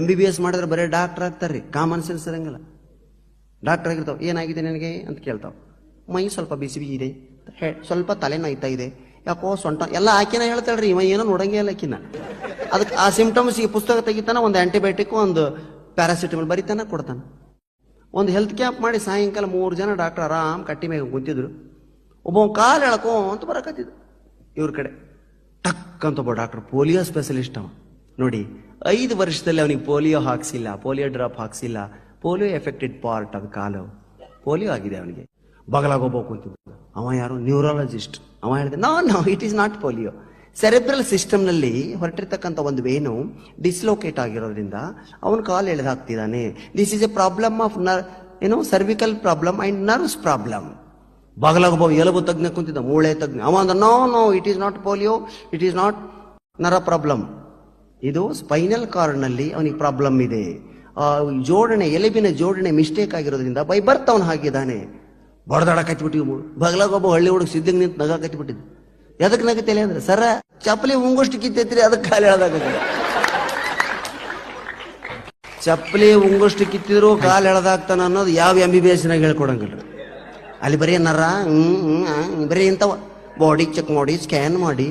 MBBS ಮಾಡಿದ್ರೆ ಬರೀ doctor ಆಗ್ತಾರ್ರಿ, common sense ಇರಂಗಿಲ್ಲ. ಡಾಕ್ಟರ್ ಆಗಿರ್ತಾವ, ಏನಾಗಿದೆ ನನಗೆ ಅಂತ ಕೇಳ್ತಾವ. ಮೈ ಸ್ವಲ್ಪ ಬಿಸಿ ಬಿಸಿ ಇದೆ, ಸ್ವಲ್ಪ ತಲೆ ನೋಯ್ತಾ ಇದೆ, ಯಾಕೋ ಸೊಂಟ ಎಲ್ಲ ಆಕಿನ ಹೇಳ್ತಾಳ್ರಿ. ಇವ ಏನೋ ನೋಡಂಗೇ ಇಲ್ಲ ಆಕಿನ. ಅದಕ್ಕೆ ಆ ಸಿಂಪ್ಟಮ್ಸ್ ಈ ಪುಸ್ತಕ ತೆಗಿತಾನ, ಒಂದು ಆಂಟಿಬಯೋಟಿಕ್, ಒಂದು ಪ್ಯಾರಾಸಿಟಮಲ್ ಬರೀತಾನ, ಕೊಡ್ತಾನ. ಒಂದು ಹೆಲ್ತ್ ಕ್ಯಾಂಪ್ ಮಾಡಿ ಸಾಯಂಕಾಲ 3 ಜನ ಡಾಕ್ಟರ್ ಆರಾಮ್ ಕಟ್ಟಿ ಮೇಲೆ ಕುಂತಿದ್ರು. ಒಬ್ಬ ಕಾಲು ಎಳ್ಕೋ ಅಂತ ಬರಕತ್ತಿದ್ರು ಇವ್ರ ಕಡೆ. ಟಕ್ ಅಂತ ಒಬ್ಬ ಡಾಕ್ಟರ್, ಪೋಲಿಯೋ ಸ್ಪೆಷಲಿಸ್ಟ್ ಅವ. ನೋಡಿ, 5 ವರ್ಷದಲ್ಲಿ ಅವನಿಗೆ ಪೋಲಿಯೋ ಹಾಕ್ಸಿಲ್ಲ, ಪೋಲಿಯೋ ಡ್ರಾಪ್ ಹಾಕ್ಸಿಲ್ಲ. ಪೋಲಿಯೋ ಎಫೆಕ್ಟೆಡ್ ಪಾರ್ಟ್, ಅದು ಕಾಲು ಪೋಲಿಯೋ ಆಗಿದೆ ಅವನಿಗೆ. ಬಗಲಾಗೊಬ್ಬ ಕೂತಿದ್ದ, ಅವ ಯಾರು, ನ್ಯೂರಾಲಜಿಸ್ಟ್. ಅವ ಹೇಳಿದೆ, no it is not polio. Cerebral ಸಿಸ್ಟಮ್ನಲ್ಲಿ ಹೊರಟಿರ್ತಕ್ಕಂಥ ಒಂದು ವೇನು ಡಿಸ್ಲೋಕೇಟ್ ಆಗಿರೋದ್ರಿಂದ ಅವನು ಕಾಲು ಎಳೆದು ಹಾಕ್ತಿದ್ದಾನೆ. This is a problem of cervical problem and nerves problem. ಬಗಲಾಗೊಬ್ಬ ಎಲುಬು ತಜ್ಞ ಕುಂತಿದ್ದ, ಮೂಳೆ ತಜ್ಞ. ಅವ ಅಂದ, no it is not polio, it is not ನರ ಪ್ರಾಬ್ಲಮ್. ಇದು ಸ್ಪೈನಲ್ ಕಾರ್ಡ್ನಲ್ಲಿ ಅವನಿಗೆ ಪ್ರಾಬ್ಲಮ್ ಇದೆ. ಜೋಡಣೆ, ಎಲುಬಿನ ಜೋಡಣೆ ಮಿಸ್ಟೇಕ್ ಆಗಿರೋದ್ರಿಂದ ಬೈ ಬರ್ತ್ ಅವನು ಹಾಕಿದ್ದಾನೆ. ಬಡದಾಡ ಕಚ್ಚಿಬಿಟ್ಟಿವು. ಬಗಲಾಗೊಬ್ಬ ಹಳ್ಳಿ ಹುಡುಗ ಸಿದ್ದಂಗೆ ನಿಂತು ನಗ ಕಚ್ಚಿಬಿಟ್ಟಿದ್ದು. ಎದಕ್ಕೆ ನಗತಿಲ್ಲ ಅಂದ್ರೆ, ಸರ ಚಪ್ಪಲಿ ಉಂಗುಷ್ಟು ಕಿತ್ತೈತ್ರಿ, ಅದಕ್ಕೆ ಕಾಲು ಎಳ್ದಾಗ. ಚಪ್ಪಲಿ ಉಂಗುಷ್ಟು ಕಿತ್ತಿದ್ರು ಕಾಲು ಎಳ್ದಾಗ್ತಾನ ಅನ್ನೋದು ಯಾವ MBBS ನಾಗ ಹೇಳ್ಕೊಡಂಗಿಲ್ಲ. ಅಲ್ಲಿ ಬರೀ ನರ ಬರೀ ಇಂಥವ ಬಾಡಿ ಚೆಕ್ ಮಾಡಿ, ಸ್ಕ್ಯಾನ್ ಮಾಡಿ